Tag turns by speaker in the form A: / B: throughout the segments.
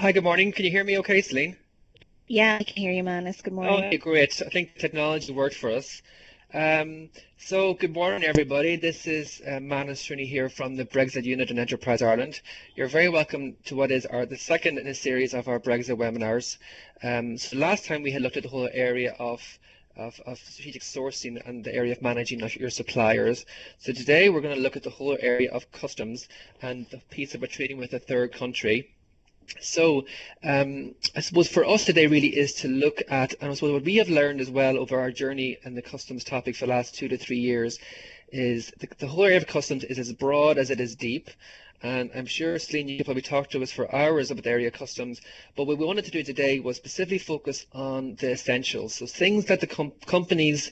A: Hi, good morning. Can you hear me okay, Celine?
B: Yeah, I can hear you, Manus. Good
A: Oh,
B: morning.
A: hey, great. I think technology worked for us. Good morning, everybody. This is Manus Srini here from the Brexit Unit in Enterprise Ireland. You're very welcome to what is the second in a series of our Brexit webinars. So last time we had looked at the whole area of strategic sourcing and the area of managing your suppliers. So today we're going to look at the whole area of customs and the piece about trading with a third country. So, I suppose for us today really is to look at, and I suppose what we have learned as well over our journey in the customs topic for the last 2 to 3 years is the whole area of customs is as broad as it is deep. And I'm sure, Celine, you could probably talk to us for hours about the area of customs. But what we wanted to do today was specifically focus on the essentials. So things that the companies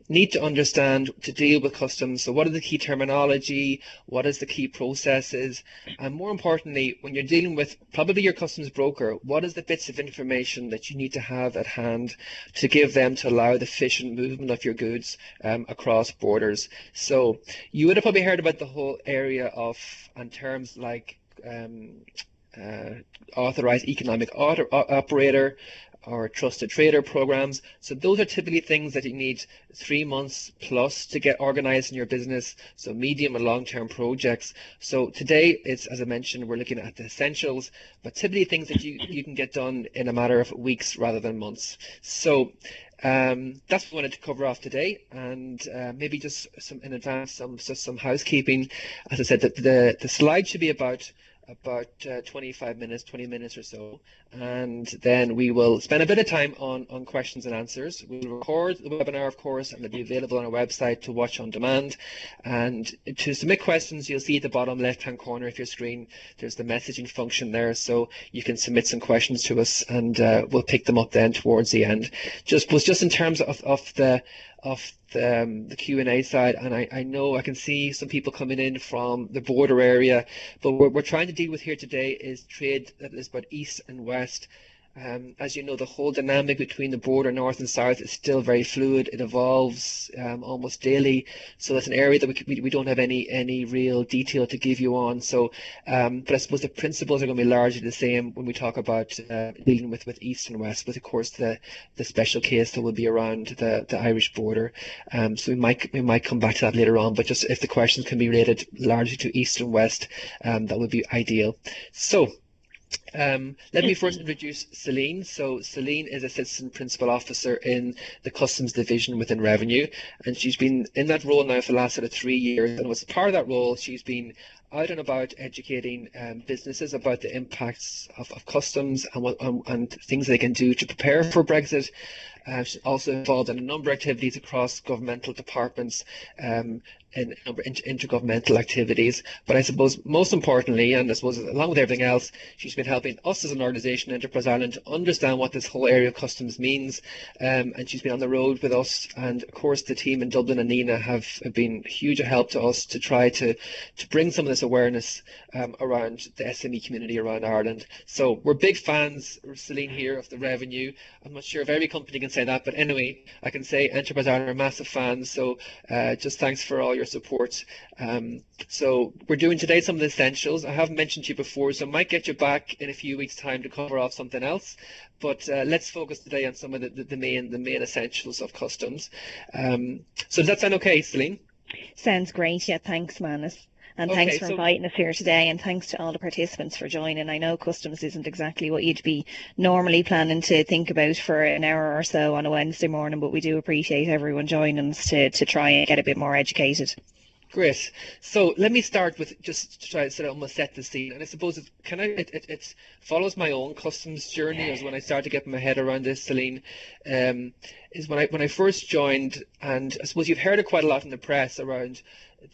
A: need to understand to deal with customs. So what are the key terminology? What is the key processes? And more importantly, when you're dealing with probably your customs broker, what is the bits of information that you need to have at hand to give them to allow the efficient movement of your goods across borders? So you would have probably heard about the whole area of and terms like uh, authorized economic operator or trusted trader programs. So those are typically things that you need 3 months plus to get organized in your business. So medium and long-term projects. So today it's, as I mentioned, we're looking at the essentials, but typically things that you can get done in a matter of weeks rather than months. So that's what we wanted to cover off today, and maybe just some in advance, some housekeeping. As I said, the slide should be about 25 minutes, 20 minutes or so, and then we will spend a bit of time on questions and answers. We'll record the webinar, of course, and it'll be available on our website to watch on demand. And to submit questions, you'll see at the bottom left-hand corner of your screen, there's the messaging function there, so you can submit some questions to us, and we'll pick them up then towards the end. Just in terms of the Q&A side, and I know I can see some people coming in from the border area, but what we're trying to deal with here today is trade that is about east and west. As you know, the whole dynamic between the border north and south is still very fluid. It evolves almost daily, so that's an area that we don't have any real detail to give you on. So, but I suppose the principles are going to be largely the same when we talk about dealing with east and west. But of course, the special case that will be around the Irish border. So we might come back to that later on. But just if the questions can be related largely to east and west, that would be ideal. So. Let me first introduce Celine. So Celine is Assistant Principal Officer in the Customs Division within Revenue, and she's been in that role now for the last sort of 3 years. And as part of that role, she's been out and about educating businesses about the impacts of customs and things they can do to prepare for Brexit. She's also involved in a number of activities across governmental departments and a number of intergovernmental activities. But I suppose most importantly, and I suppose along with everything else, she's been helping us as an organisation, Enterprise Ireland, to understand what this whole area of customs means. And she's been on the road with us, and of course the team in Dublin and Nina have been huge help to us to try to bring some of this awareness around the SME community around Ireland. So we're big fans, Celine, here of the revenue. I'm not sure if every company can say that, but anyway, I can say Enterprise Ireland are massive fans. So just thanks for all your support. So we're doing today some of the essentials. I haven't mentioned to you before, so I might get you back in a few weeks' time to cover off something else. But let's focus today on some of the main essentials of customs. So does that sound okay, Celine?
B: Sounds great. Yeah, thanks, Manus. And thanks
A: Okay,
B: for
A: so
B: inviting us here today. And thanks to all the participants for joining. I know customs isn't exactly what you'd be normally planning to think about for an hour or so on a Wednesday morning, but we do appreciate everyone joining us to try and get a bit more educated.
A: great. So let me start with just to try to sort of almost set the scene. And I suppose it follows my own customs journey as when I started getting my head around this, Celine, um, is when I first joined, and I suppose you've heard it quite a lot in the press around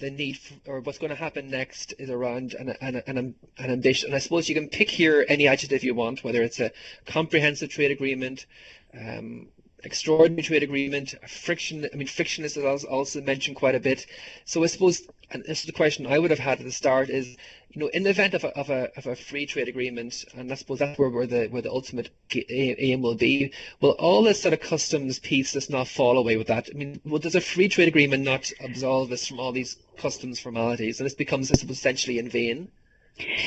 A: the need for, or what's going to happen next is around an ambition. And I suppose you can pick here any adjective you want, whether it's a comprehensive trade agreement, um, extraordinary trade agreement, friction. I mean, frictionless is also mentioned quite a bit. So I suppose, and this is the question I would have had at the start is, in the event of a free trade agreement, and I suppose that's where the ultimate aim will be. Will all this sort of customs piece just not fall away with that? I mean, does a free trade agreement not absolve us from all these customs formalities, and this becomes essentially in vain?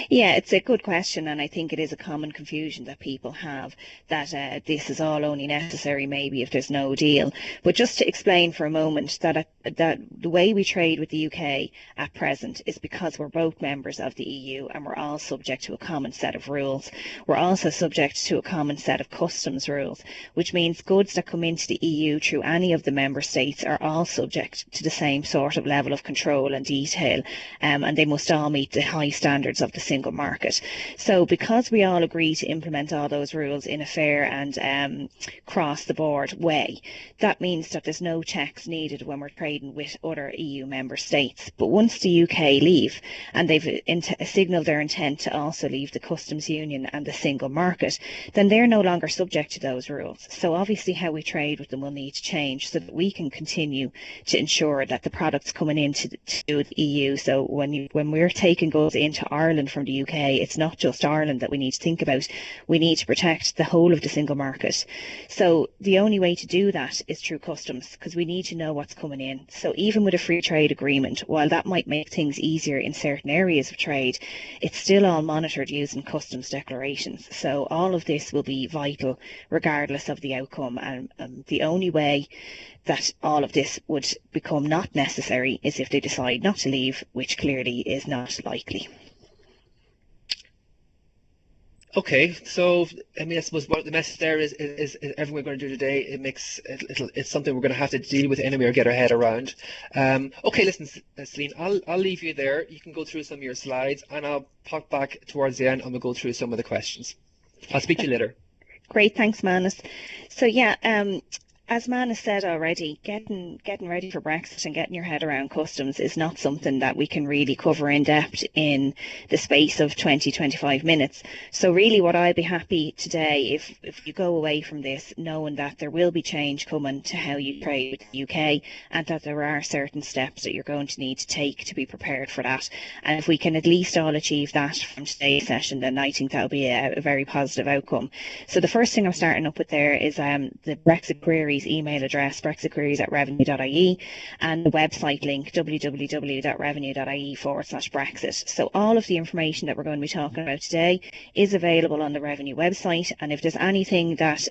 B: Yeah, it's a good question, and I think it is a common confusion that people have that this is all only necessary maybe if there's no deal. But just to explain for a moment that the way we trade with the UK at present is because we're both members of the EU and we're all subject to a common set of rules. We're also subject to a common set of customs rules, which means goods that come into the EU through any of the member states are all subject to the same sort of level of control and detail, and they must all meet the high standards of the single market. So because we all agree to implement all those rules in a fair and cross the board way, that means that there's no checks needed when we're trading with other EU member states. But once the UK leave and they've signalled their intent to also leave the customs union and the single market, then they're no longer subject to those rules. So obviously how we trade with them will need to change so that we can continue to ensure that the products coming into the EU, so when we're taking goods into Ireland from the UK, it's not just Ireland that we need to think about. We need to protect the whole of the single market. So the only way to do that is through customs, because we need to know what's coming in. So even with a free trade agreement, while that might make things easier in certain areas of trade, it's still all monitored using customs declarations. So all of this will be vital regardless of the outcome, and the only way that all of this would become not necessary is if they decide not to leave, which clearly is not likely.
A: Okay, so I mean, I suppose what the message there is everything we're going to do today. It's something we're going to have to deal with anyway or get our head around. Okay, listen, Celine, I'll leave you there. You can go through some of your slides, and I'll pop back towards the end, and we'll go through some of the questions. I'll speak to you later.
B: Great, thanks, Manus. So yeah, as Manus said already, getting ready for Brexit and getting your head around customs is not something that we can really cover in depth in the space of 20-25 minutes. So really what I'd be happy today if you go away from this knowing that there will be change coming to how you trade with the UK, and that there are certain steps that you're going to need to take to be prepared for that. And if we can at least all achieve that from today's session, then I think that'll be a very positive outcome. So the first thing I'm starting up with there is the Brexit queries email address, brexitqueries@revenue.ie, and the website link, www.revenue.ie/Brexit. So all of the information that we're going to be talking about today is available on the Revenue website, and if there's anything that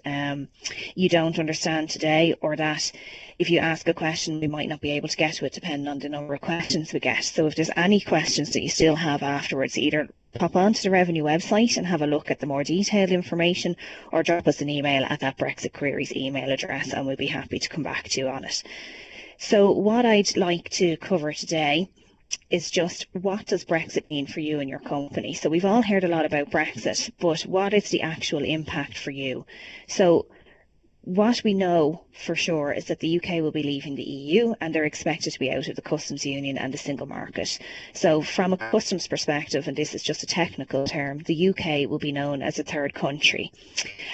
B: you don't understand today, or that if you ask a question we might not be able to get to it depending on the number of questions we get. So if there's any questions that you still have afterwards, either pop onto the Revenue website and have a look at the more detailed information, or drop us an email at that Brexit Queries email address and we'll be happy to come back to you on it. So what I'd like to cover today is just what does Brexit mean for you and your company. So we've all heard a lot about Brexit, but what is the actual impact for you? So what we know for sure is that the UK will be leaving the EU and they're expected to be out of the customs union and the single market. So from a customs perspective, and this is just a technical term, the UK will be known as a third country.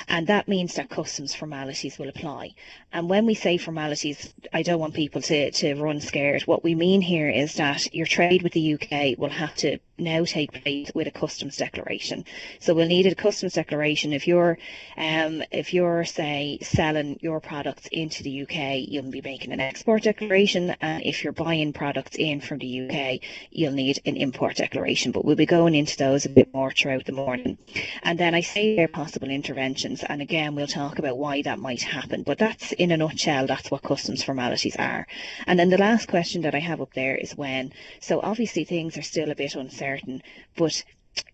B: And that means that customs formalities will apply. And when we say formalities, I don't want people to run scared. What we mean here is that your trade with the UK will have to now take place with a customs declaration. So we'll need a customs declaration if you're say selling your products into the UK, you'll be making an export declaration, and if you're buying products in from the UK, you'll need an import declaration. But we'll be going into those a bit more throughout the morning. And then I say there are possible interventions, and again we'll talk about why that might happen, but that's in a nutshell, that's what customs formalities are. And then the last question that I have up there is when. So obviously things are still a bit uncertain, but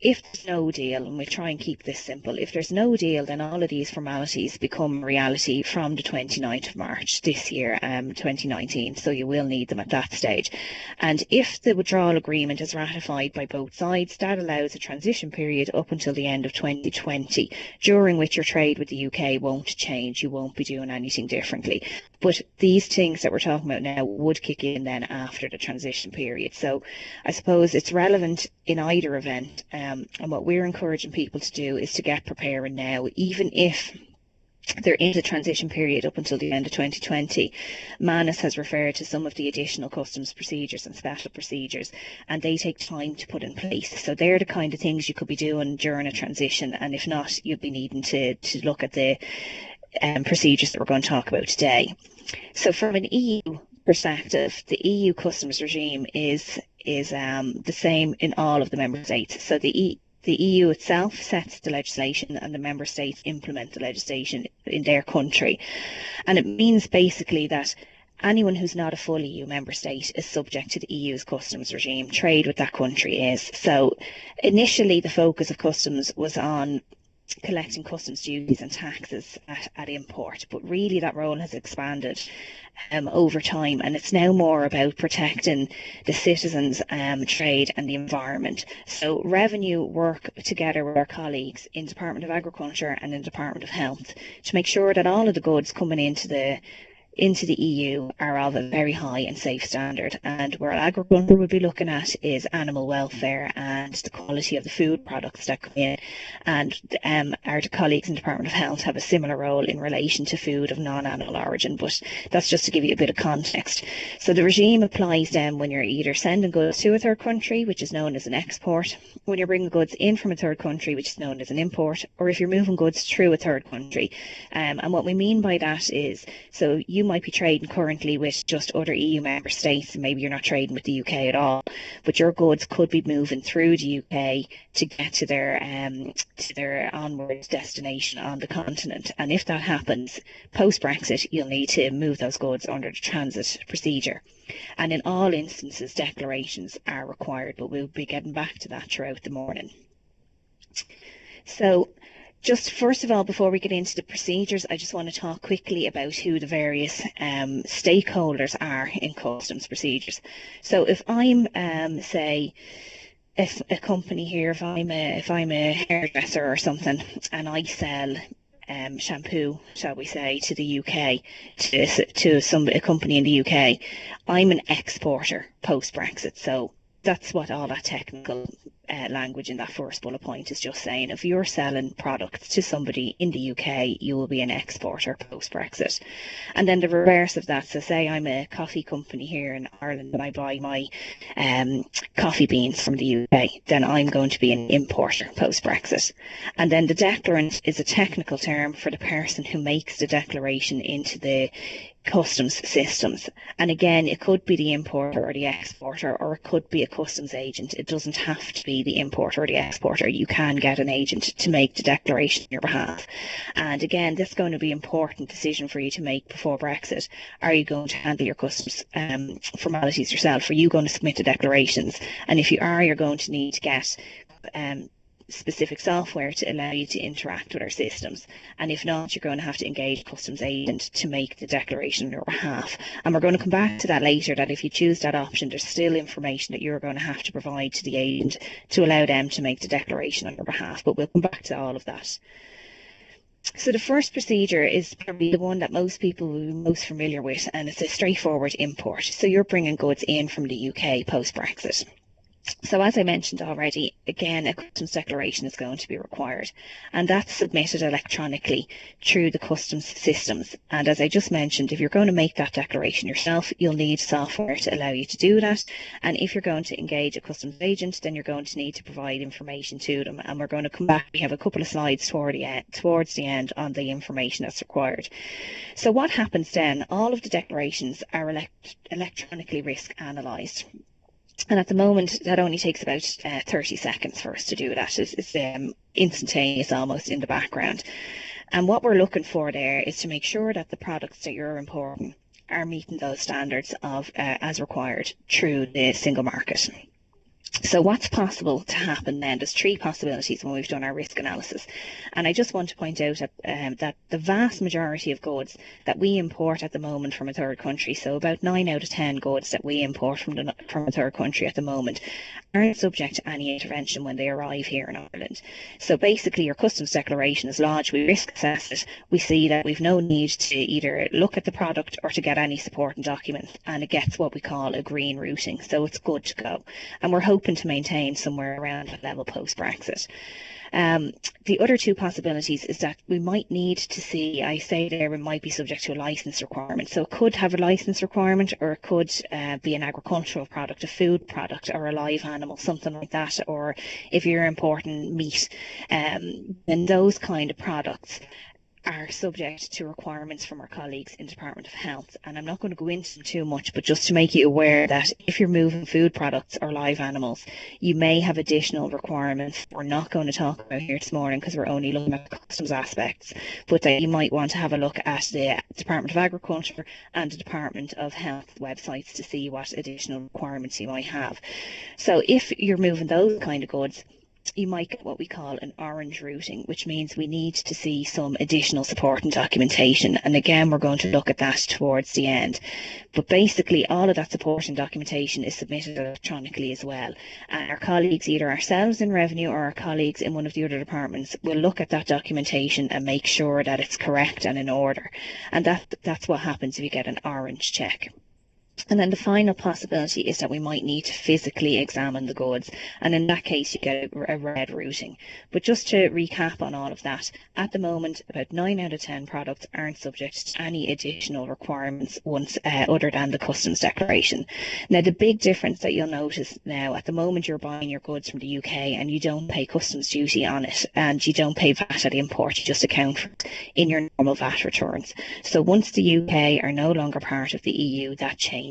B: if there's no deal, and we'll try and keep this simple, if there's no deal, then all of these formalities become reality from the 29th of March this year, 2019, so you will need them at that stage. And if the withdrawal agreement is ratified by both sides, that allows a transition period up until the end of 2020, during which your trade with the UK won't change, you won't be doing anything differently. But these things that we're talking about now would kick in then after the transition period. So I suppose it's relevant in either event. And what we're encouraging people to do is to get preparing now, even if there is a transition period up until the end of 2020. Manus has referred to some of the additional customs procedures and special procedures, and they take time to put in place. So they're the kind of things you could be doing during a transition, and if not, you'll be needing to look at the procedures that we're going to talk about today. So from an EU perspective, the EU customs regime is is the same in all of the member states. So the EU itself sets the legislation and the member states implement the legislation in their country. And it means basically that anyone who's not a full EU member state is subject to the EU's customs regime. Trade with that country is. So initially the focus of customs was on collecting customs duties and taxes at import, but really that role has expanded over time, and it's now more about protecting the citizens, trade and the environment. So revenue work together with our colleagues in Department of Agriculture and in Department of Health to make sure that all of the goods coming into the EU are of a very high and safe standard. And where agriculture would be looking at is animal welfare and the quality of the food products that come in. And our colleagues in the Department of Health have a similar role in relation to food of non-animal origin, but that's just to give you a bit of context. So the regime applies then when you're either sending goods to a third country, which is known as an export, when you're bringing goods in from a third country, which is known as an import, or if you're moving goods through a third country. And what we mean by that is, so you might be trading currently with just other EU member states, and maybe you're not trading with the UK at all, but your goods could be moving through the UK to get to their onward destination on the continent. And if that happens post-Brexit, you'll need to move those goods under the transit procedure. And in all instances, declarations are required, but we'll be getting back to that throughout the morning. So just first of all, before we get into the procedures, I just want to talk quickly about who the various stakeholders are in customs procedures. So if I'm, say, if a company here, if I'm a hairdresser or something, and I sell shampoo, shall we say, to the UK, to a company in the UK, I'm an exporter post-Brexit. So that's what all that technical language in that first bullet point is just saying. If you're selling products to somebody in the UK, you will be an exporter post-Brexit. And then the reverse of that, so say I'm a coffee company here in Ireland and I buy my coffee beans from the UK, then I'm going to be an importer post-Brexit. And then the declarant is a technical term for the person who makes the declaration into the customs systems. And again, it could be the importer or the exporter, or it could be a customs agent. It doesn't have to be the importer or the exporter. You can get an agent to make the declaration on your behalf. And again, this is going to be an important decision for you to make before Brexit. Are you going to handle your customs formalities yourself? Are you going to submit the declarations? And if you are, you're going to need to get specific software to allow you to interact with our systems. And if not, you're going to have to engage a customs agent to make the declaration on your behalf. And we're going to come back to that later, that if you choose that option, there's still information that you're going to have to provide to the agent to allow them to make the declaration on your behalf. But we'll come back to all of that. So the first procedure is probably the one that most people will be most familiar with, and it's a straightforward import. So you're bringing goods in from the UK post-Brexit. So as I mentioned already, again, a customs declaration is going to be required, and that's submitted electronically through the customs systems. And as I just mentioned, if you're going to make that declaration yourself, you'll need software to allow you to do that. And if you're going to engage a customs agent, then you're going to need to provide information to them. And we're going to come back. We have a couple of slides towards the end on the information that's required. So what happens then? All of the declarations are electronically risk analysed. And at the moment, that only takes about 30 seconds for us to do that. It's instantaneous almost in the background. And what we're looking for there is to make sure that the products that you're importing are meeting those standards of as required through the single market. So what's possible to happen then? There's three possibilities when we've done our risk analysis. And I just want to point out that the vast majority of goods that we import at the moment from a third country, so about 9 out of 10 goods that we import from a third country at the moment, aren't subject to any intervention when they arrive here in Ireland. So basically your customs declaration is lodged, we risk assess it, we see that we've no need to either look at the product or to get any supporting documents, and it gets what we call a green routing, so it's good to go. And we're hoping to maintain somewhere around that level post-Brexit. The other two possibilities is that we might need to see, I say there, we might be subject to a licence requirement. So it could have a licence requirement, or it could be an agricultural product, a food product, or a live animal, something like that. Or if you're importing meat, then those kind of products are subject to requirements from our colleagues in the Department of Health. And I'm not going to go into them too much, but just to make you aware that if you're moving food products or live animals, you may have additional requirements we're not going to talk about here this morning because we're only looking at the customs aspects, but that you might want to have a look at the Department of Agriculture and the Department of Health websites to see what additional requirements you might have. So if you're moving those kind of goods, you might get what we call an orange routing, which means we need to see some additional support and documentation. And again, we're going to look at that towards the end. But basically, all of that support and documentation is submitted electronically as well. And our colleagues, either ourselves in revenue or our colleagues in one of the other departments, will look at that documentation and make sure that it's correct and in order. And that's what happens if you get an orange check. And then the final possibility is that we might need to physically examine the goods, and in that case you get a red routing. But just to recap on all of that, at the moment about 9 out of 10 products aren't subject to any additional requirements other than the customs declaration. Now the big difference that you'll notice now, at the moment you're buying your goods from the UK and you don't pay customs duty on it, and you don't pay VAT at import, you just account for it in your normal VAT returns. So once the UK are no longer part of the EU, that changes.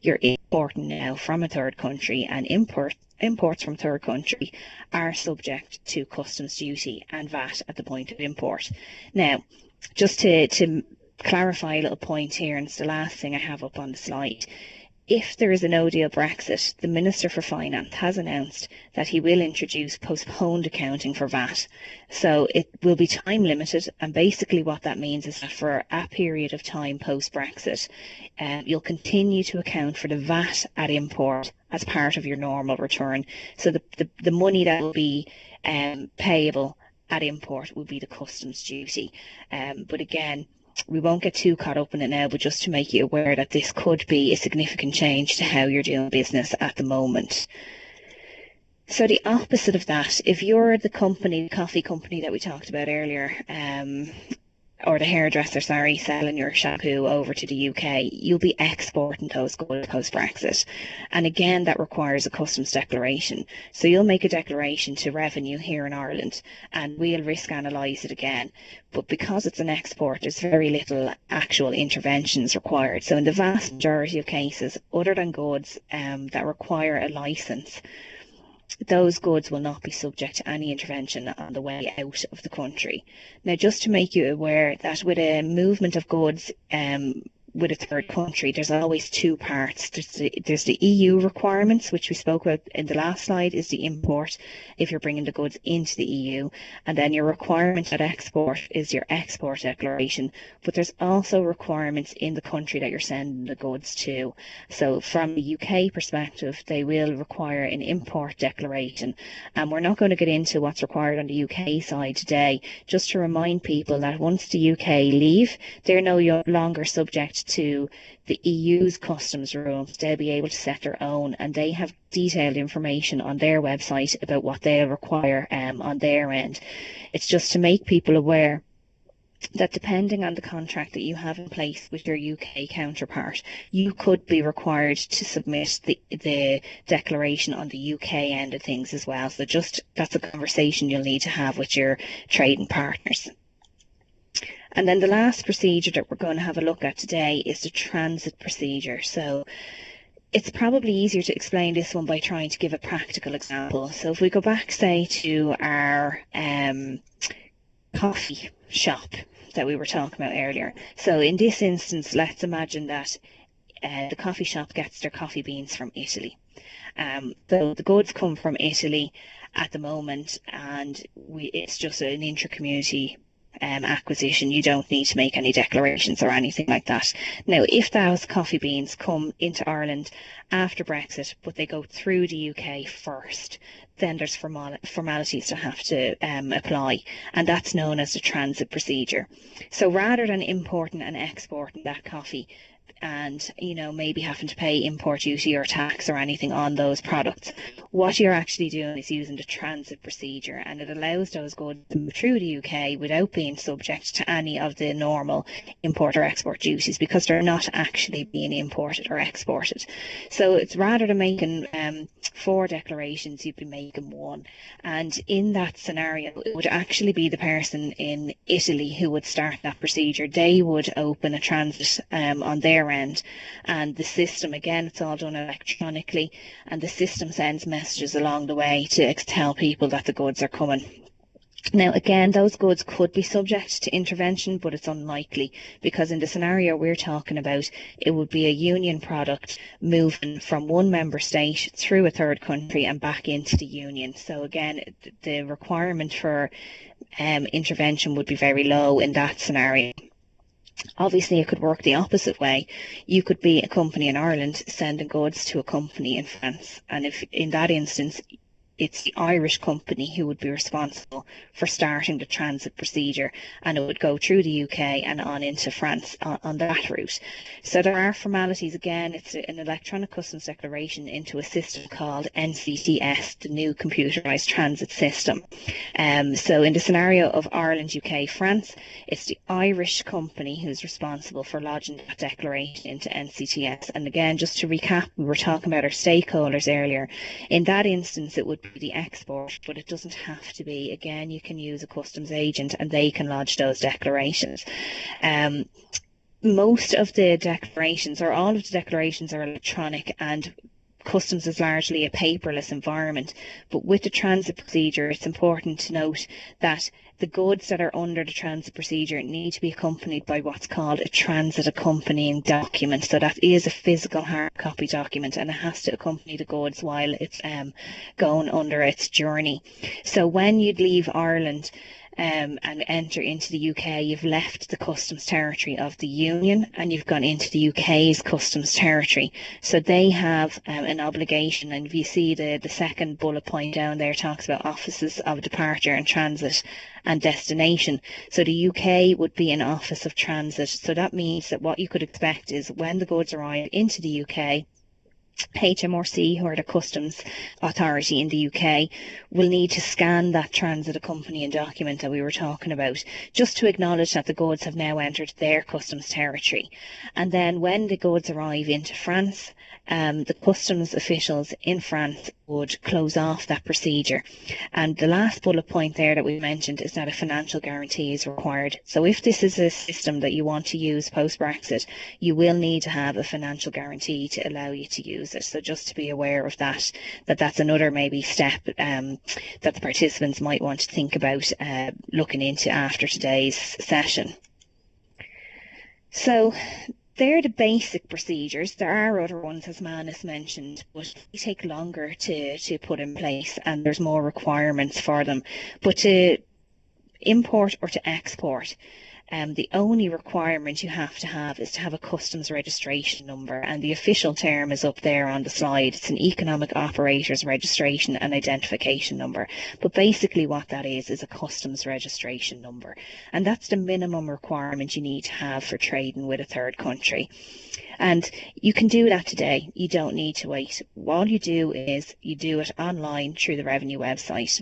B: You're importing now from a third country, and imports from third country are subject to customs duty and VAT at the point of import. Now, just to clarify a little point here, and it's the last thing I have up on the slide. If there is a no-deal Brexit, the Minister for Finance has announced that he will introduce postponed accounting for VAT. So it will be time limited, and basically what that means is that for a period of time post-Brexit, you'll continue to account for the VAT at import as part of your normal return. So the money that will be payable at import will be the customs duty. But again, we won't get too caught up in it now, but just to make you aware that this could be a significant change to how you're doing business at the moment. So the opposite of that, if you're the coffee company that we talked about earlier, or the hairdresser, selling your shampoo over to the UK, you'll be exporting those goods post-Brexit. And again, that requires a customs declaration. So you'll make a declaration to revenue here in Ireland, and we'll risk analyse it again. But because it's an export, there's very little actual interventions required. So in the vast majority of cases, other than goods that require a licence, those goods will not be subject to any intervention on the way out of the country. Now, just to make you aware that with a movement of goods with a third country, there's always two parts. There's the EU requirements, which we spoke about in the last slide, is the import if you're bringing the goods into the EU, and then your requirement at export is your export declaration. But there's also requirements in the country that you're sending the goods to. So from the UK perspective, they will require an import declaration, and we're not going to get into what's required on the UK side today, just to remind people that once the UK leave, they're no longer subject to the EU's customs rules. They'll be able to set their own, and they have detailed information on their website about what they'll require on their end. It's just to make people aware that depending on the contract that you have in place with your UK counterpart, you could be required to submit the declaration on the UK end of things as well. So that's a conversation you'll need to have with your trading partners. And then the last procedure that we're going to have a look at today is the transit procedure. So it's probably easier to explain this one by trying to give a practical example. So if we go back, say, to our coffee shop that we were talking about earlier. So in this instance, let's imagine that the coffee shop gets their coffee beans from Italy. So the goods come from Italy at the moment, and it's just an intra-community acquisition. You don't need to make any declarations or anything like that. Now, if those coffee beans come into Ireland after Brexit, but they go through the UK first, then there's formalities to have to apply, and that's known as the transit procedure. So rather than importing and exporting that coffee and maybe having to pay import duty or tax or anything on those products, what you're actually doing is using the transit procedure, and it allows those goods to move through the UK without being subject to any of the normal import or export duties, because they're not actually being imported or exported. So it's rather than making 4 declarations, you'd be making taken one. And in that scenario, it would actually be the person in Italy who would start that procedure. They would open a transit on their end, and the system, again, it's all done electronically, and the system sends messages along the way to tell people that the goods are coming. Now, again, those goods could be subject to intervention, but it's unlikely, because in the scenario we're talking about, it would be a union product moving from one member state through a third country and back into the union. So again, the requirement for intervention would be very low in that scenario. Obviously, it could work the opposite way. You could be a company in Ireland sending goods to a company in France, and if in that instance it's the Irish company who would be responsible for starting the transit procedure, and it would go through the UK and on into France on that route. So there are formalities. Again, it's an electronic customs declaration into a system called NCTS, the new computerised transit system. So in the scenario of Ireland, UK, France, it's the Irish company who's responsible for lodging that declaration into NCTS. And again, just to recap, we were talking about our stakeholders earlier. In that instance, it would be the export, but it doesn't have to be. Again, you can use a customs agent and they can lodge those declarations. Most of the declarations, or all of the declarations, are electronic, and customs is largely a paperless environment. But with the transit procedure, it's important to note that the goods that are under the transit procedure need to be accompanied by what's called a transit accompanying document. So that is a physical hard copy document, and it has to accompany the goods while it's going under its journey. So when you'd leave Ireland and enter into the UK, you've left the customs territory of the Union and you've gone into the UK's customs territory. So they have an obligation, and if you see the second bullet point down there talks about offices of departure and transit and destination. So the UK would be an office of transit. So that means that what you could expect is when the goods arrive into the UK, HMRC, who are the customs authority in the UK, will need to scan that transit accompanying document that we were talking about, just to acknowledge that the goods have now entered their customs territory. And then when the goods arrive into France, the customs officials in France would close off that procedure. And the last bullet point there that we mentioned is that a financial guarantee is required. So if this is a system that you want to use post-Brexit, you will need to have a financial guarantee to allow you to use it. So just to be aware of that, that's another maybe step that the participants might want to think about looking into after today's session. So they're the basic procedures. There are other ones, as Manus mentioned, but they take longer to put in place, and there's more requirements for them. But to import or to export, the only requirement you have is to have a customs registration number, and the official term is up there on the slide. It's an economic operator's registration and identification number. But basically what that is a customs registration number, and that's the minimum requirement you need to have for trading with a third country. And you can do that today. You don't need to wait. All you do is you do it online through the Revenue website.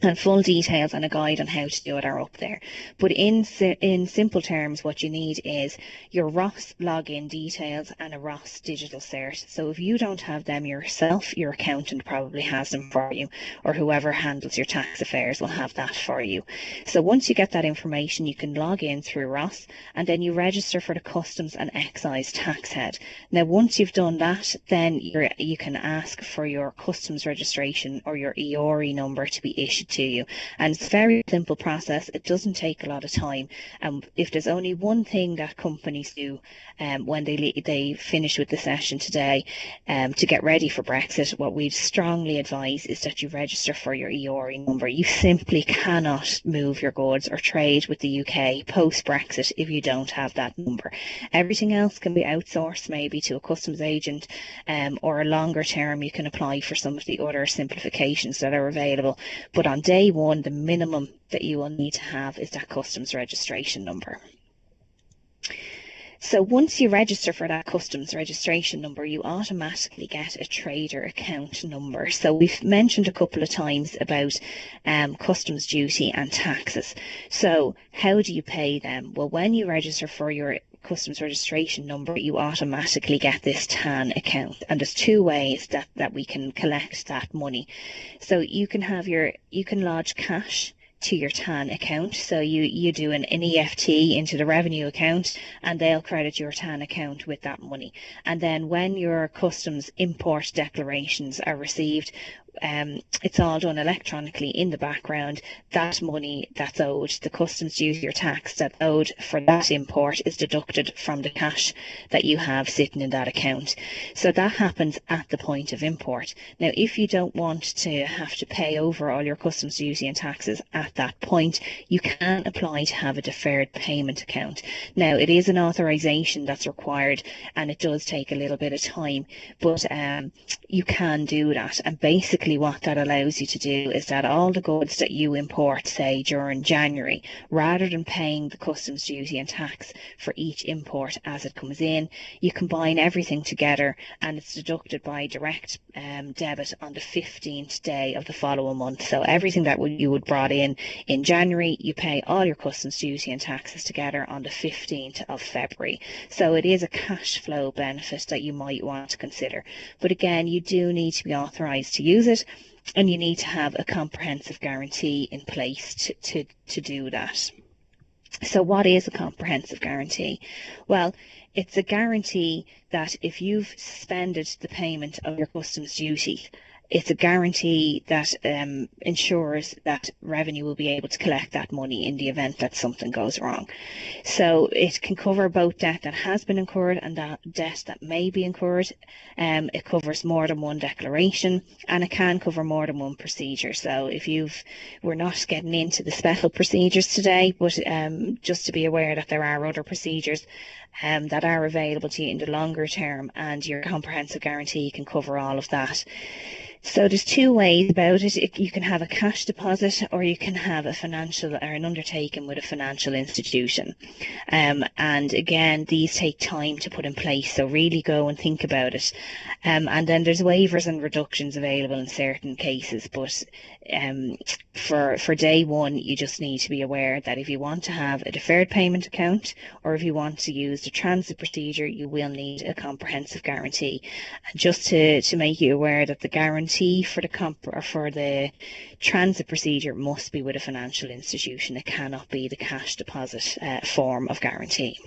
B: And full details and a guide on how to do it are up there. But in simple terms, what you need is your ROS login details and a ROS digital cert. So if you don't have them yourself, your accountant probably has them for you, or whoever handles your tax affairs will have that for you. So once you get that information, you can log in through ROS, and then you register for the Customs and Excise tax head. Now, once you've done that, then you can ask for your customs registration or your EORI number to be issued to you, and it's a very simple process. It doesn't take a lot of time. If there's only one thing that companies do when they finish with the session today to get ready for Brexit, what we'd strongly advise is that you register for your EORI number. You simply cannot move your goods or trade with the UK post-Brexit if you don't have that number. Everything else can be outsourced maybe to a customs agent, or a longer term you can apply for some of the other simplifications that are available. But on day one, the minimum that you will need to have is that customs registration number. So once you register for that customs registration number, you automatically get a trader account number. So we've mentioned a couple of times about customs duty and taxes. So how do you pay them? Well, when you register for your customs registration number, you automatically get this TAN account. And there's two ways that we can collect that money. So you can lodge cash to your TAN account. So you do an EFT into the revenue account, and they'll credit your TAN account with that money. And then when your customs import declarations are received, it's all done electronically in the background. That money that's owed, the customs duty or tax that's owed for that import, is deducted from the cash that you have sitting in that account. So that happens at the point of import. Now, if you don't want to have to pay over all your customs duty and taxes at that point, you can apply to have a deferred payment account. Now, it is an authorization that's required, and it does take a little bit of time, but you can do that. And basically what that allows you to do is that all the goods that you import, say during January, rather than paying the customs duty and tax for each import as it comes in, you combine everything together and it's deducted by direct debit on the 15th day of the following month. So everything that you would brought in January, you pay all your customs duty and taxes together on the 15th of February. So it is a cash flow benefit that you might want to consider. But again, you do need to be authorized to use it, and you need to have a comprehensive guarantee in place to do that. So what is a comprehensive guarantee? Well, it's a guarantee that if you've suspended the payment of your customs duty, it's a guarantee that ensures that revenue will be able to collect that money in the event that something goes wrong. So it can cover both debt that has been incurred and that debt that may be incurred. It covers more than one declaration, and it can cover more than one procedure. So we're not getting into the special procedures today, but just to be aware that there are other procedures that are available to you in the longer term, and your comprehensive guarantee can cover all of that. So there's two ways about it. You can have a cash deposit, or you can have a financial or an undertaking with a financial institution. And again, these take time to put in place, so really go and think about it. And then there's waivers and reductions available in certain cases, but for day one, you just need to be aware that if you want to have a deferred payment account, or if you want to use the transit procedure, you will need a comprehensive guarantee. And just to make you aware that the guarantee for the transit procedure must be with a financial institution. It cannot be the cash deposit form of guarantee.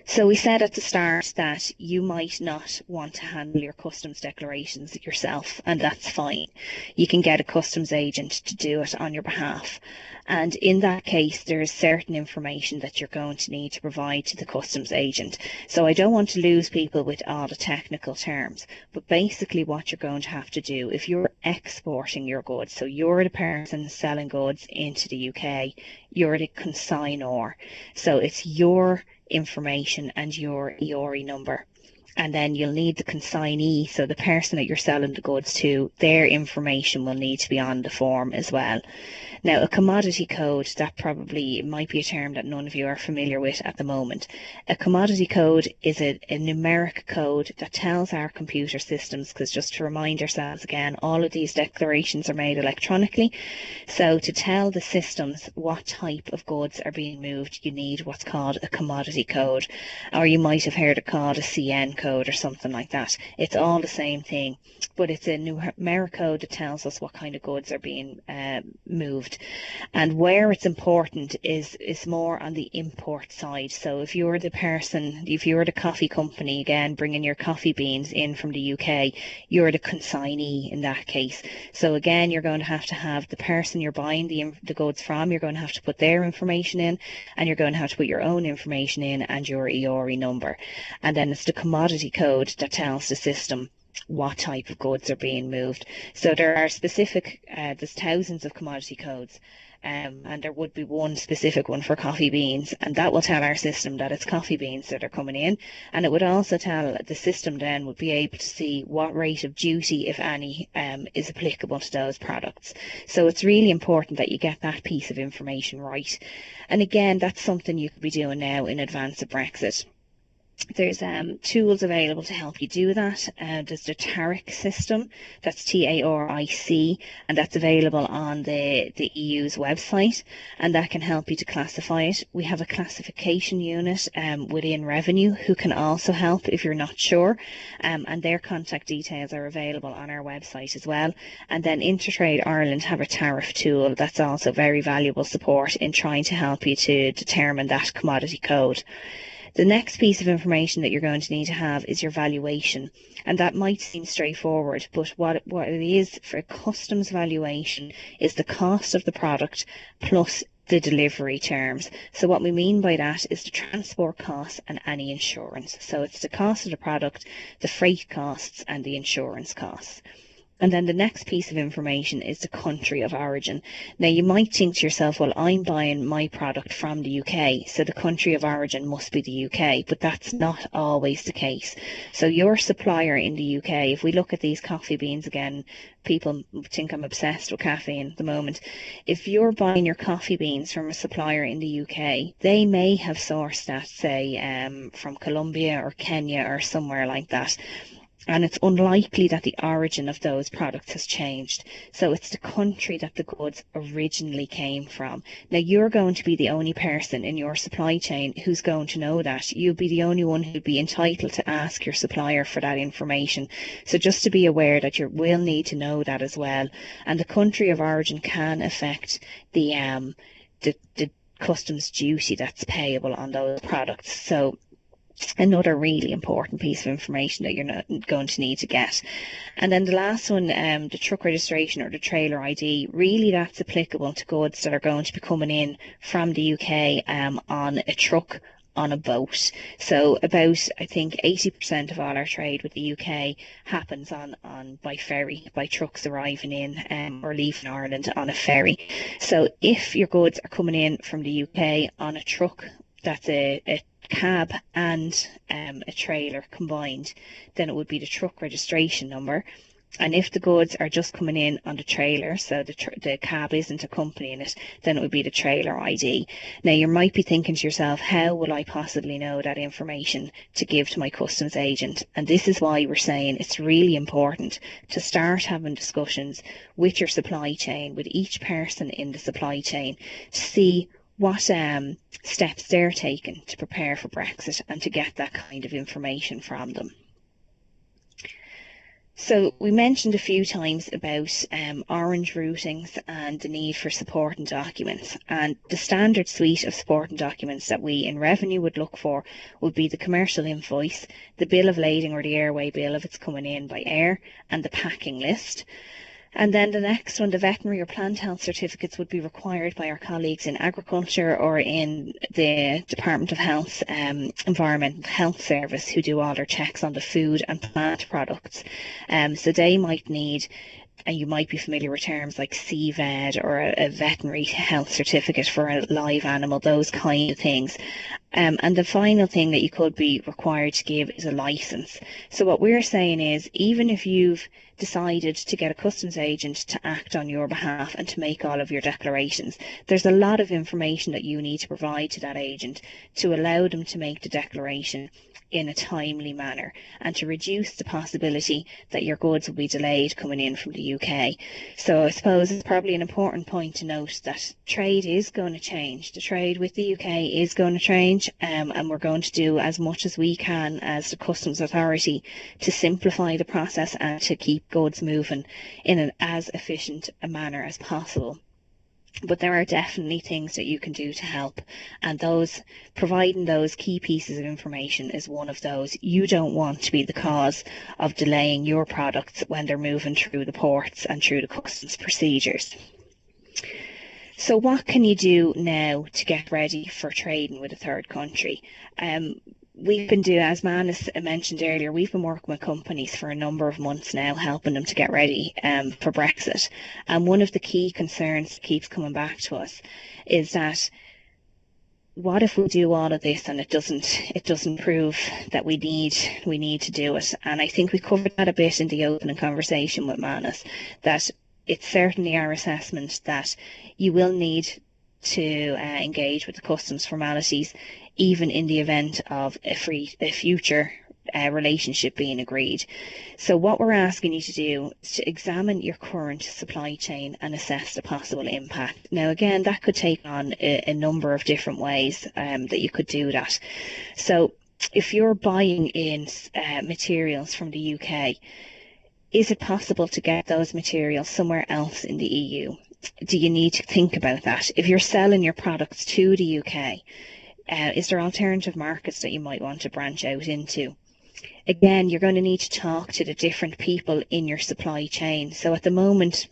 B: So we said at the start that you might not want to handle your customs declarations yourself, and that's fine. You can get a customs agent to do it on your behalf. And in that case, there is certain information that you're going to need to provide to the customs agent. So I don't want to lose people with all the technical terms, but basically what you're going to have to do, if you're exporting your goods, so you're the person selling goods into the UK, you're the consignor. So it's your information and your EORI number. And then you'll need the consignee, so the person that you're selling the goods to, their information will need to be on the form as well. Now, a commodity code, that probably might be a term that none of you are familiar with at the moment. A commodity code is a numeric code that tells our computer systems, because just to remind ourselves again, all of these declarations are made electronically. So to tell the systems what type of goods are being moved, you need what's called a commodity code, or you might have heard it called a CN code or something like that. It's all the same thing, but it's a numeric code that tells us what kind of goods are being moved. And where it's important is more on the import side. So if you're the coffee company, again, bringing your coffee beans in from the UK, you're the consignee in that case. So again, you're going to have the person you're buying the goods from, you're going to have to put their information in, and you're going to have to put your own information in and your EORI number. And then it's the commodity code that tells the system what type of goods are being moved. So there are there's thousands of commodity codes, and there would be one specific one for coffee beans, and that will tell our system that it's coffee beans that are coming in. And it would also tell the system then would be able to see what rate of duty, if any, is applicable to those products. So it's really important that you get that piece of information right. And again, that's something you could be doing now in advance of Brexit. There's tools available to help you do that. There's the TARIC system, that's TARIC, and that's available on the EU's website, and that can help you to classify it. We have a classification unit within Revenue who can also help if you're not sure, and their contact details are available on our website as well. And then Intertrade Ireland have a tariff tool that's also very valuable support in trying to help you to determine that commodity code. The next piece of information that you're going to need to have is your valuation. And that might seem straightforward, but what it is for a customs valuation is the cost of the product plus the delivery terms. So what we mean by that is the transport costs and any insurance. So it's the cost of the product, the freight costs and the insurance costs. And then the next piece of information is the country of origin. Now you might think to yourself, well, I'm buying my product from the UK, so the country of origin must be the UK, but that's not always the case. So your supplier in the UK, if we look at these coffee beans again, people think I'm obsessed with caffeine at the moment. If you're buying your coffee beans from a supplier in the UK, they may have sourced that, say, from Colombia or Kenya or somewhere like that. And it's unlikely that the origin of those products has changed. So it's the country that the goods originally came from. Now you're going to be the only person in your supply chain who's going to know that. You'll be the only one who'd be entitled to ask your supplier for that information. So just to be aware that you will need to know that as well. And the country of origin can affect the customs duty that's payable on those products. So another really important piece of information that you're not going to need to get. And then the last one, the truck registration or the trailer ID, really that's applicable to goods that are going to be coming in from the UK on a truck, on a boat. So about, I think, 80% of all our trade with the UK happens on by ferry, by trucks arriving in or leaving Ireland on a ferry. So if your goods are coming in from the UK on a truck, that's a cab and a trailer combined, then it would be the truck registration number. And if the goods are just coming in on the trailer, so the cab isn't accompanying it, then it would be the trailer ID. Now you might be thinking to yourself, how will I possibly know that information to give to my customs agent? And this is why we're saying it's really important to start having discussions with your supply chain, with each person in the supply chain, to see what steps they're taking to prepare for Brexit and to get that kind of information from them. So we mentioned a few times about orange routings and the need for supporting documents. And the standard suite of supporting documents that we in Revenue would look for would be the commercial invoice, the bill of lading or the airway bill if it's coming in by air, and the packing list. And then the next one, the veterinary or plant health certificates would be required by our colleagues in agriculture or in the Department of Health, Environmental Health Service, who do all their checks on the food and plant products. So they might need, and you might be familiar with terms like CVED or a veterinary health certificate for a live animal, those kind of things. And the final thing that you could be required to give is a license. So what we're saying is, even if you've decided to get a customs agent to act on your behalf and to make all of your declarations, there's a lot of information that you need to provide to that agent to allow them to make the declaration in a timely manner and to reduce the possibility that your goods will be delayed coming in from the UK. So I suppose it's probably an important point to note that trade is going to change. The trade with the UK is going to change, and we're going to do as much as we can as the Customs Authority to simplify the process and to keep goods moving in an as efficient a manner as possible. But there are definitely things that you can do to help, and providing those key pieces of information is one of those. You don't want to be the cause of delaying your products when they're moving through the ports and through the customs procedures. So what can you do now to get ready for trading with a third country? We've been doing, as Manus mentioned earlier, we've been working with companies for a number of months now, helping them to get ready for Brexit. And one of the key concerns that keeps coming back to us is that what if we do all of this and it doesn't prove that we need to do it? And I think we covered that a bit in the opening conversation with Manus, that it's certainly our assessment that you will need to engage with the customs formalities even in the event of a future relationship being agreed. So what we're asking you to do is to examine your current supply chain and assess the possible impact. Now, again, that could take on a number of different ways that you could do that. So if you're buying in materials from the UK, is it possible to get those materials somewhere else in the EU? Do you need to think about that? If you're selling your products to the UK, is there alternative markets that you might want to branch out into? Again, you're going to need to talk to the different people in your supply chain. So at the moment,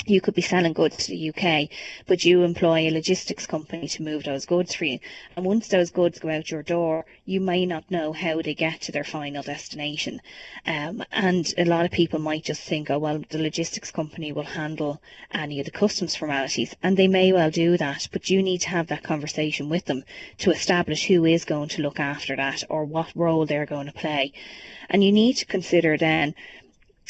B: you could be selling goods to the UK, but you employ a logistics company to move those goods for you. And once those goods go out your door, you may not know how they get to their final destination. And a lot of people might just think, oh, well, the logistics company will handle any of the customs formalities. And they may well do that, but you need to have that conversation with them to establish who is going to look after that or what role they're going to play. And you need to consider then,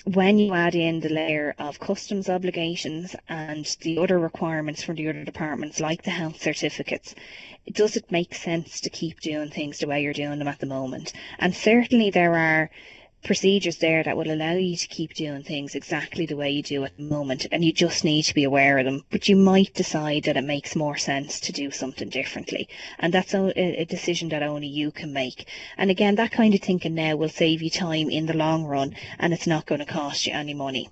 B: when you add in the layer of customs obligations and the other requirements from the other departments, like the health certificates, does it make sense to keep doing things the way you're doing them at the moment? And certainly there are procedures there that will allow you to keep doing things exactly the way you do at the moment, and you just need to be aware of them. But you might decide that it makes more sense to do something differently, and that's a decision that only you can make. And again, that kind of thinking now will save you time in the long run, and it's not going to cost you any money.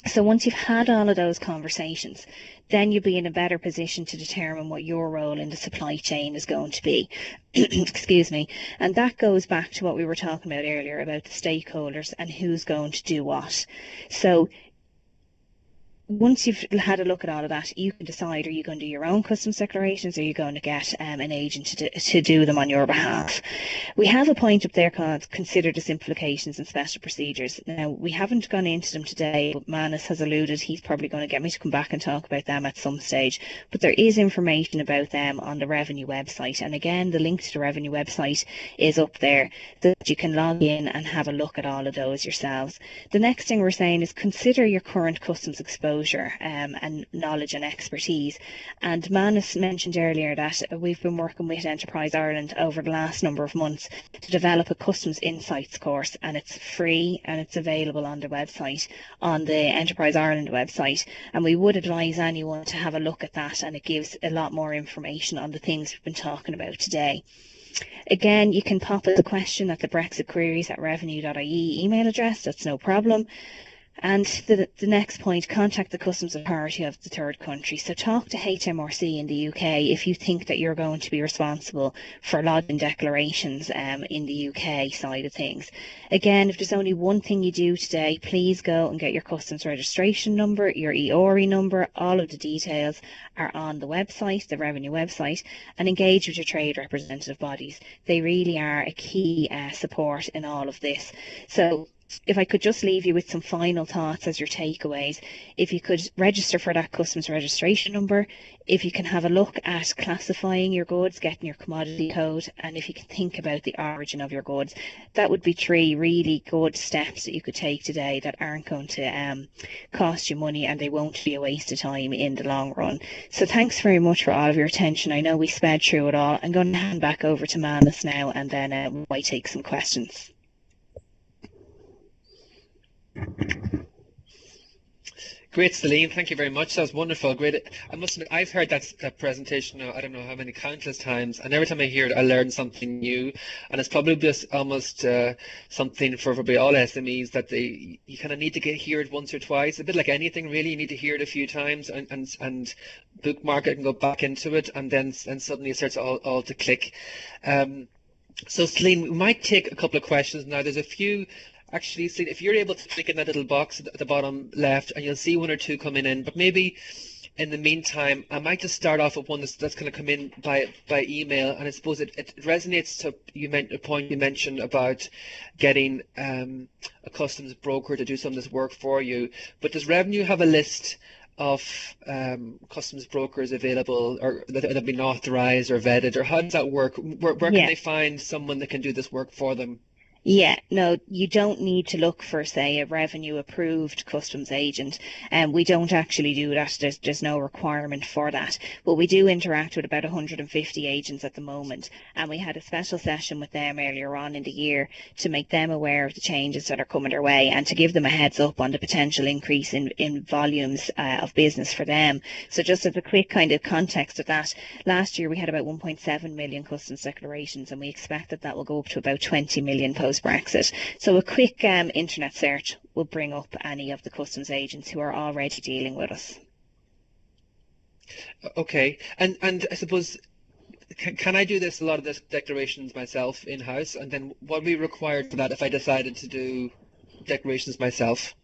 B: So once you've had all of those conversations, then you'll be in a better position to determine what your role in the supply chain is going to be. Excuse me. And that goes back to what we were talking about earlier about the stakeholders and who's going to do what. So once you've had a look at all of that, you can decide, are you going to do your own customs declarations, or are you going to get an agent to do them on your behalf? We have a point up there called Consider the Simplifications and Special Procedures. Now, we haven't gone into them today, but Manus has alluded he's probably going to get me to come back and talk about them at some stage. But there is information about them on the Revenue website. And again, the link to the Revenue website is up there, so that you can log in and have a look at all of those yourselves. The next thing we're saying is consider your current customs exposure and knowledge and expertise. And Manus mentioned earlier that we've been working with Enterprise Ireland over the last number of months to develop a Customs Insights course, and it's free and it's available on the website, on the Enterprise Ireland website. And we would advise anyone to have a look at that, and it gives a lot more information on the things we've been talking about today. Again, you can pop us a question at the brexitqueries@revenue.ie email address, that's no problem. And the next point, contact the customs authority of the third country. So talk to HMRC in the UK if you think that you're going to be responsible for lodging declarations in the UK side of things. Again, if there's only one thing you do today, please go and get your customs registration number, your EORI number. All of the details are on the website, the Revenue website, and engage with your trade representative bodies. They really are a key support in all of this. So if I could just leave you with some final thoughts as your takeaways, if you could register for that customs registration number, if you can have a look at classifying your goods, getting your commodity code, and if you can think about the origin of your goods, that would be 3 really good steps that you could take today that aren't going to cost you money, and they won't be a waste of time in the long run. So thanks very much for all of your attention. I know we sped through it all. I'm going to hand back over to Manus now, and then we might take some questions.
A: Great, Celine. Thank you very much. That was wonderful. Great. I must admit, I've heard that presentation now, I don't know how many, countless times, and every time I hear it, I learn something new. And it's probably just almost something for probably all SMEs that you kind of need to hear it once or twice. A bit like anything, really. You need to hear it a few times and bookmark it and go back into it, and suddenly it starts all to click. So, Celine, we might take a couple of questions now. There's a few. Actually, Celine, if you're able to click in that little box at the bottom left, and you'll see 1 or 2 coming in, but maybe in the meantime, I might just start off with one that's going to come in by email, and I suppose it resonates to a point you mentioned about getting a customs broker to do some of this work for you. But does Revenue have a list of customs brokers available, or that have been authorised or vetted, or how does that work? Where can they find someone that can do this work for them?
B: Yeah, no, you don't need to look for, say, a revenue approved customs agent. And we don't actually do that. There's no requirement for that. But we do interact with about 150 agents at the moment. And we had a special session with them earlier on in the year to make them aware of the changes that are coming their way and to give them a heads up on the potential increase in volumes of business for them. So just as a quick kind of context of that, last year we had about 1.7 million customs declarations, and we expect that that will go up to about 20 million post-Brexit. So a quick internet search will bring up any of the customs agents who are already dealing with us.
A: Okay, and I suppose can I do this a lot of this declarations myself in-house, and then what would be required for that if I decided to do declarations myself?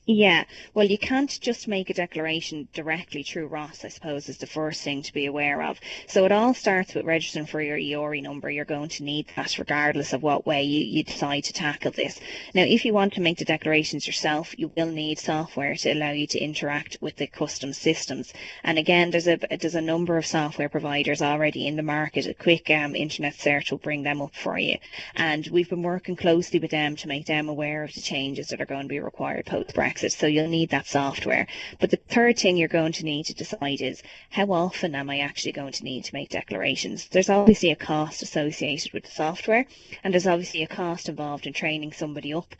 B: Yeah, well, you can't just make a declaration directly through Ross, I suppose, is the first thing to be aware of. So it all starts with registering for your EORI number. You're going to need that regardless of what way you decide to tackle this. Now, if you want to make the declarations yourself, you will need software to allow you to interact with the customs systems. And again, there's a number of software providers already in the market. A quick internet search will bring them up for you. And we've been working closely with them to make them aware of the changes that are going to be required post-Brexit. So you'll need that software. But the third thing you're going to need to decide is, how often am I actually going to need to make declarations? There's obviously a cost associated with the software, and there's obviously a cost involved in training somebody up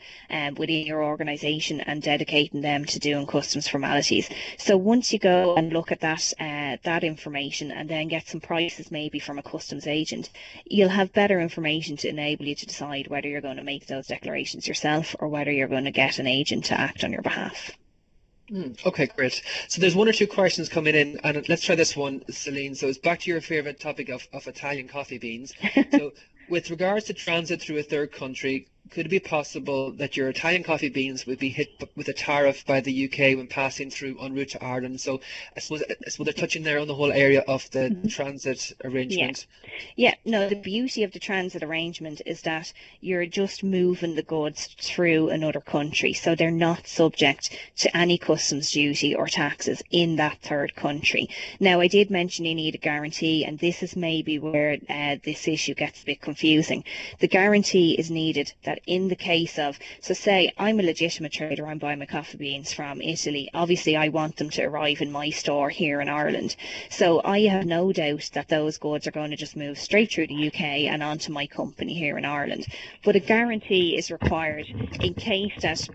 B: within your organisation and dedicating them to doing customs formalities. So once you go and look at that information and then get some prices maybe from a customs agent, you'll have better information to enable you to decide whether you're going to make those declarations yourself or whether you're going to get an agent to act on your behalf.
A: Okay, great. So there's one or two questions coming in, and let's try this one, Celine. So it's back to your favorite topic of Italian coffee beans. So with regards to transit through a third country, could it be possible that your Italian coffee beans would be hit with a tariff by the UK when passing through en route to Ireland? So I suppose they're touching there on the whole area of the transit arrangement.
B: Yeah, no, the beauty of the transit arrangement is that you're just moving the goods through another country, so they're not subject to any customs duty or taxes in that third country. Now, I did mention you need a guarantee, and this is maybe where this issue gets a bit confusing. The guarantee is needed that in the case of, so say I'm a legitimate trader, I'm buying my coffee beans from Italy. Obviously, I want them to arrive in my store here in Ireland. So I have no doubt that those goods are going to just move straight through the UK and onto my company here in Ireland. But a guarantee is required in case that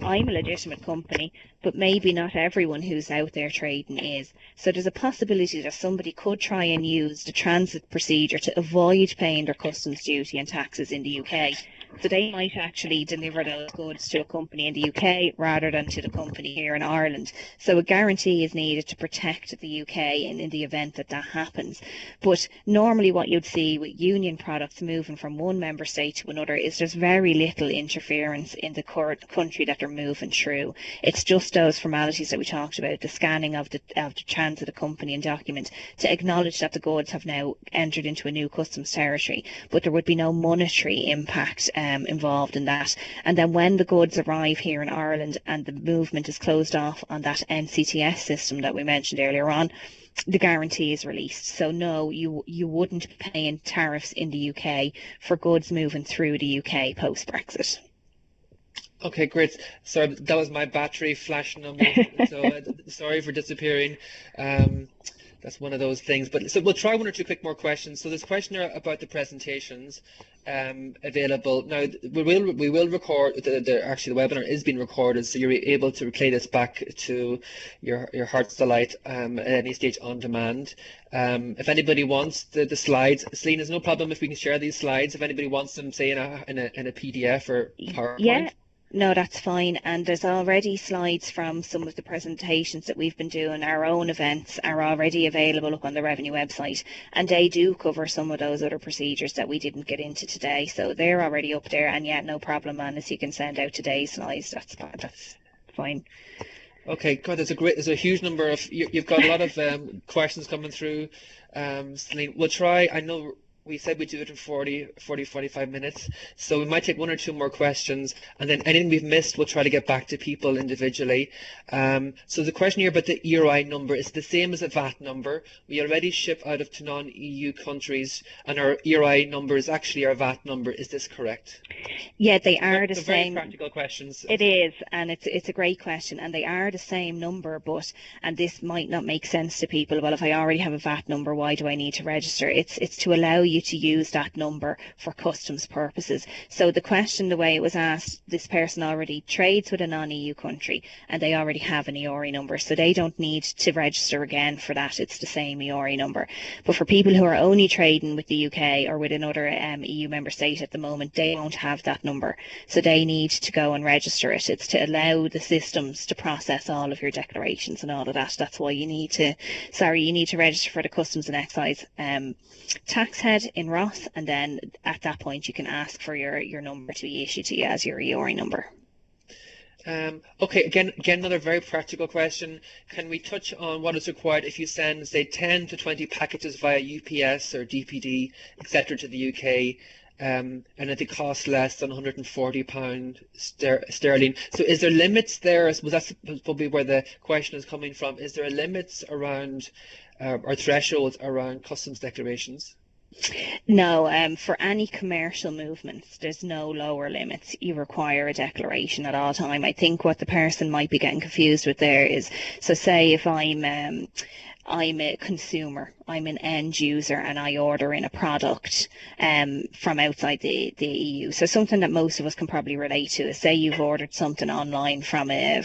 B: I'm a legitimate company, but maybe not everyone who's out there trading is. So there's a possibility that somebody could try and use the transit procedure to avoid paying their customs duty and taxes in the UK. So they might actually deliver those goods to a company in the UK rather than to the company here in Ireland. So a guarantee is needed to protect the UK in the event that that happens. But normally what you'd see with union products moving from one member state to another is there's very little interference in the country that they're moving through. It's just those formalities that we talked about, the scanning of the transit accompanying document to acknowledge that the goods have now entered into a new customs territory, but there would be no monetary impact involved in that. And then when the goods arrive here in Ireland and the movement is closed off on that NCTS system that we mentioned earlier on, the guarantee is released. So no, you wouldn't be paying tariffs in the UK for goods moving through the UK post-Brexit.
A: Okay, great. Sorry, that was my battery flashing on me, so sorry for disappearing. That's one of those things. But so we'll try one or two quick more questions. So there's a question here about the presentations available. Now we will record actually the webinar is being recorded, so you're able to replay this back to your heart's delight at any stage on demand. If anybody wants the slides, Celine, there's no problem if we can share these slides. If anybody wants them, say in a PDF or PowerPoint.
B: Yeah. No, that's fine. And there's already slides from some of the presentations that we've been doing. Our own events are already available up on the Revenue website, and they do cover some of those other procedures that we didn't get into today. So they're already up there, and yeah, no problem, Annis. You can send out today's slides. That's fine.
A: Okay, God, there's a huge number of, you've got a lot of questions coming through, Celine. We'll try, I know we said we'd do it in 45 minutes, so we might take one or two more questions, and then anything we've missed, we'll try to get back to people individually. So the question here about the ERI number is the same as a VAT number. We already ship out of to non-EU countries, and our ERI number is actually our VAT number. Is this correct?
B: Yeah, they are the
A: They're very
B: same.
A: practical questions.
B: It is, and it's a great question, and they are the same number, but and this might not make sense to people. Well, if I already have a VAT number, why do I need to register? It's to allow you to use that number for customs purposes. So the question, the way it was asked, this person already trades with a non-EU country, and they already have an EORI number, so they don't need to register again for that. It's the same EORI number. But for people who are only trading with the UK or with another EU member state at the moment, they won't have that number, so they need to go and register it. It's to allow the systems to process all of your declarations and all of that. That's why you need to register for the Customs and Excise tax head in Ross, and then at that point you can ask for your number to be issued to you as your EORI number.
A: Okay, again, another very practical question. Can we touch on what is required if you send, say, 10 to 20 packages via UPS or DPD, etc., to the UK? And if it costs less than £140 sterling. So is there limits there? Was that probably where the question is coming from? Is there limits around or thresholds around customs declarations?
B: No, for any commercial movements, there's no lower limits. You require a declaration at all time. I think what the person might be getting confused with there is, so say if I'm a consumer, I'm an end user, and I order in a product from outside the EU. So something that most of us can probably relate to is, say you've ordered something online from a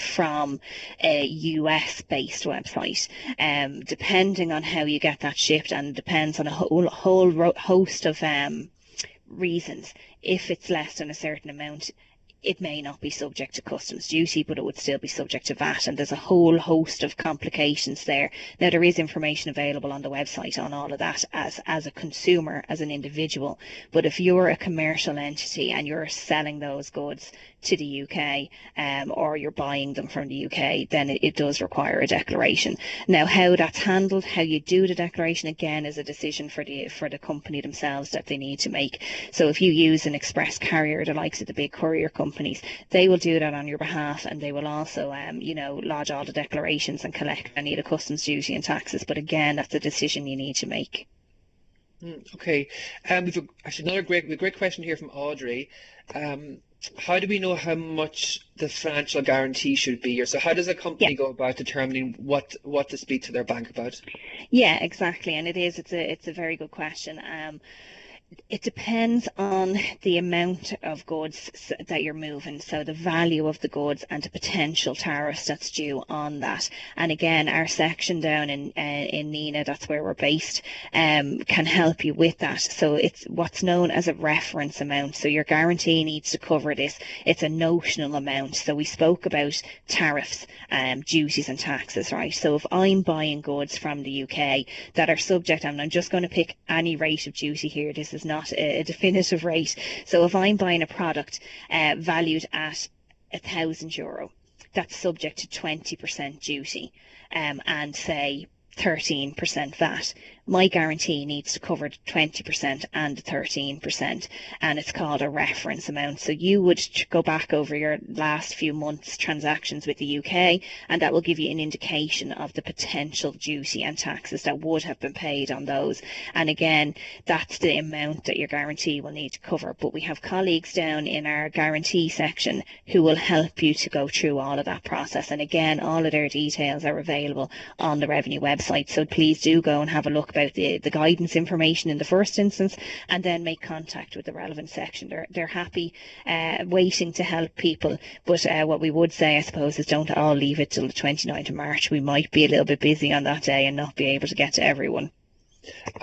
B: US based website. Depending on how you get that shipped, and depends on a whole host of reasons. If it's less than a certain amount, it may not be subject to customs duty, but it would still be subject to VAT, and there's a whole host of complications there. Now, there is information available on the website on all of that as a consumer, as an individual, but if you're a commercial entity and you're selling those goods to the UK, or you're buying them from the UK, then it does require a declaration. Now, how that's handled, how you do the declaration, again, is a decision for the company themselves that they need to make. So if you use an express carrier, the likes of the big courier companies, they will do that on your behalf, and they will also lodge all the declarations and collect any of the customs duty and taxes. But again, that's a decision you need to make.
A: Okay, we've actually another great question here from Audrey. How do we know how much the financial guarantee should be? Or so how does a company go about determining what to speak to their bank about?
B: Yeah, exactly, and it's a very good question. It depends on the amount of goods that you're moving, so the value of the goods and the potential tariffs that's due on that. And again, our section down in NENA, that's where we're based, can help you with that. So it's what's known as a reference amount. So your guarantee needs to cover this. It's a notional amount. So we spoke about tariffs, duties and taxes, right? So if I'm buying goods from the UK that are subject, and I'm just going to pick any rate of duty here, this is not a definitive rate. So if I'm buying a product valued at €1,000, that's subject to 20% duty, and say 13% VAT. My guarantee needs to cover the 20% and the 13%, and it's called a reference amount. So you would go back over your last few months' transactions with the UK, and that will give you an indication of the potential duty and taxes that would have been paid on those. And again, that's the amount that your guarantee will need to cover. But we have colleagues down in our guarantee section who will help you to go through all of that process. And again, all of their details are available on the Revenue website. So please do go and have a look about the guidance information in the first instance, and then make contact with the relevant section. They're happy waiting to help people. But what we would say, I suppose, is don't all leave it till the 29th of March. We might be a little bit busy on that day and not be able to get to everyone.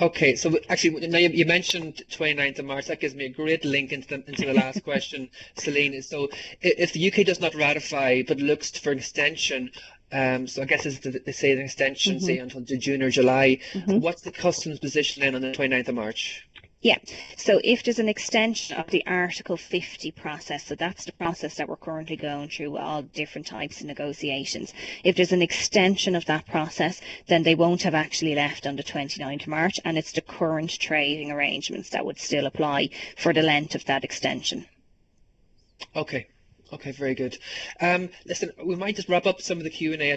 A: Okay, so actually, now you mentioned 29th of March. That gives me a great link into the last question, Celine. So if the UK does not ratify but looks for an extension, so I guess they say an extension, say until June or July, what's the customs position then on the 29th of March?
B: Yeah, so if there's an extension of the Article 50 process, so that's the process that we're currently going through, all different types of negotiations. If there's an extension of that process, then they won't have actually left on the 29th of March, and it's the current trading arrangements that would still apply for the length of that extension.
A: Okay. Okay, very good. Listen, we might just wrap up some of the Q&A.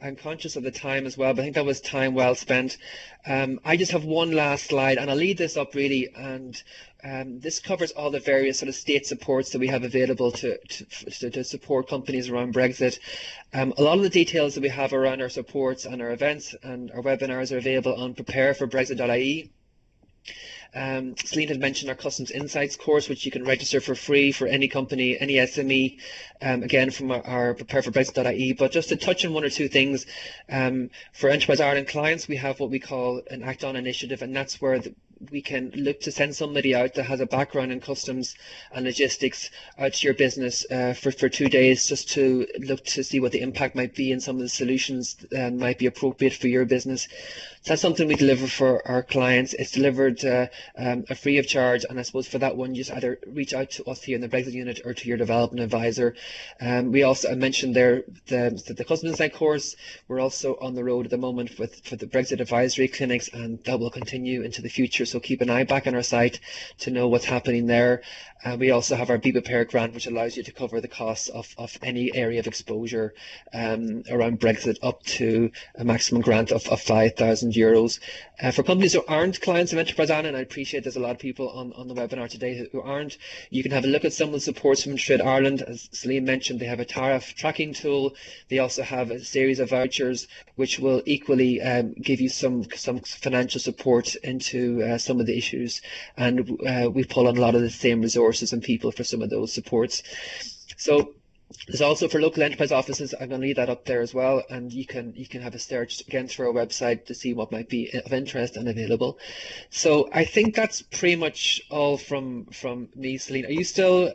A: I'm conscious of the time as well, but I think that was time well spent. I just have one last slide, and I'll lead this up really, and this covers all the various sort of state supports that we have available to support companies around Brexit. A lot of the details that we have around our supports and our events and our webinars are available on prepareforbrexit.ie. Celine had mentioned our Customs Insights course, which you can register for free for any company, any SME, again from our prepareforbrexit.ie. But just to touch on one or two things, for Enterprise Ireland clients, we have what we call an Act On initiative, and that's where we can look to send somebody out that has a background in customs and logistics out to your business for 2 days, just to look to see what the impact might be and some of the solutions that might be appropriate for your business. So that's something we deliver for our clients. It's delivered free of charge, and I suppose for that one, you just either reach out to us here in the Brexit unit or to your development advisor. We also, I mentioned there, the Customs Insight course. We're also on the road at the moment for the Brexit advisory clinics, and that will continue into the future. So keep an eye back on our site to know what's happening there. We also have our Be Prepared grant, which allows you to cover the costs of any area of exposure around Brexit, up to a maximum grant of €5,000. For companies who aren't clients of Enterprise Ireland, I appreciate there's a lot of people on the webinar today who aren't, you can have a look at some of the supports from Trade Ireland. As Celine mentioned, they have a tariff tracking tool. They also have a series of vouchers which will equally give you some financial support into some of the issues, and we pull on a lot of the same resources and people for some of those supports. So there's also for local enterprise offices, I'm going to leave that up there as well, and you can have a search again through our website to see what might be of interest and available. So I think that's pretty much all from me. Celine, are you still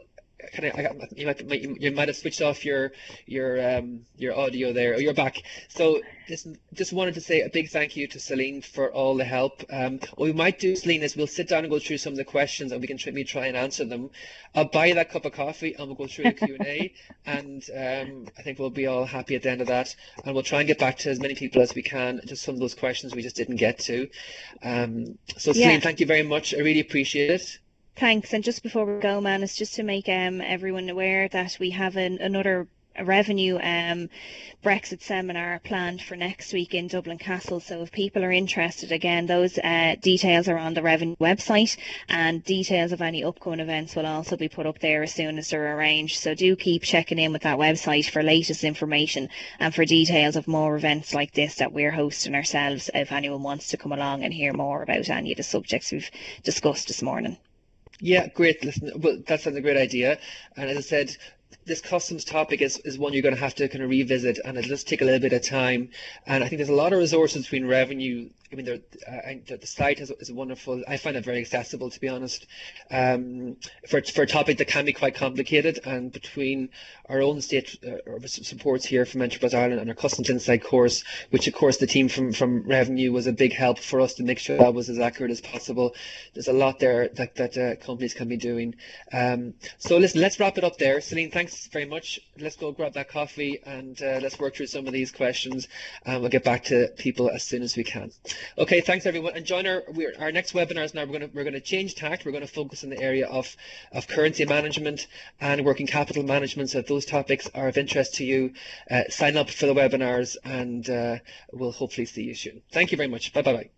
A: you might have switched off your audio there, or you're back. So just wanted to say a big thank you to Celine for all the help. What we might do, Celine, is we'll sit down and go through some of the questions, and we can try and answer them. I'll buy you that cup of coffee, and we'll go through the Q&A, and I think we'll be all happy at the end of that, and we'll try and get back to as many people as we can, just some of those questions we just didn't get to. So Celine, thank you very much. I really appreciate it.
B: Thanks. And just before we go, man, it's just to make everyone aware that we have another revenue Brexit seminar planned for next week in Dublin Castle. So if people are interested, again, those details are on the revenue website, and details of any upcoming events will also be put up there as soon as they're arranged. So do keep checking in with that website for latest information and for details of more events like this that we're hosting ourselves, if anyone wants to come along and hear more about any of the subjects we've discussed this morning.
A: Yeah, great. Listen, well, that sounds a great idea. And as I said, this customs topic is one you're going to have to kind of revisit, and it'll just take a little bit of time. And I think there's a lot of resources between revenue. I mean, the site is wonderful. I find it very accessible, to be honest, for a topic that can be quite complicated. And between our own state supports here from Enterprise Ireland and our Customs Insight course, which of course the team from Revenue was a big help for us to make sure that was as accurate as possible. There's a lot there that companies can be doing. So listen, let's wrap it up there. Celine, thanks very much. Let's go grab that coffee, and let's work through some of these questions, and we'll get back to people as soon as we can. Okay, thanks everyone, and join our next webinars now. We're going to change tack. We're going to focus on the area of currency management and working capital management. So if those topics are of interest to you, sign up for the webinars, and we'll hopefully see you soon. Thank you very much. Bye bye.